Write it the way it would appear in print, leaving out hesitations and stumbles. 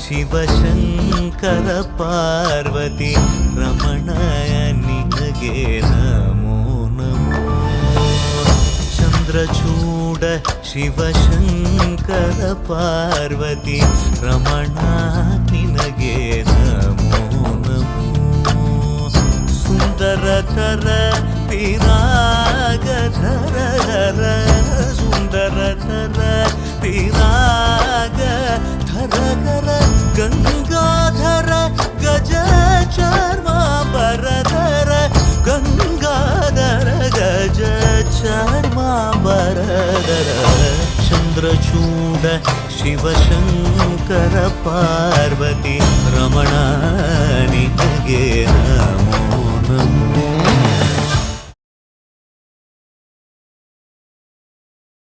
ಶಿವಶಂಕರ ಪಾರ್ವತಿ ರಮಣ ನಿನಗೆ ನಮೋ ನಮೋ. ಚಂದ್ರಚೂಡ ಶಿವಶಂಕರ ಪಾರ್ವತಿ ರಮಣ ನಿನಗೆ ನಮೋ ನಮೋ. ಸುಂದರತರ ಪಿರಾಗಧರ ಹರ ಸುಂದರತರ ಪಿರಾಗ ಧರ ಗಂಗಾಧರ ಗಜ ಚರ್ಮಾಂಬರಧರ ಗಂಗಾಧರ ಗಜ ಚರ್ಮಾಂಬರಧರ. ಚಂದ್ರಚೂಡ ಶಿವಶಂಕರ ಪಾರ್ವತಿ ರಮಣ ನಿನಗೆ ನಮೋ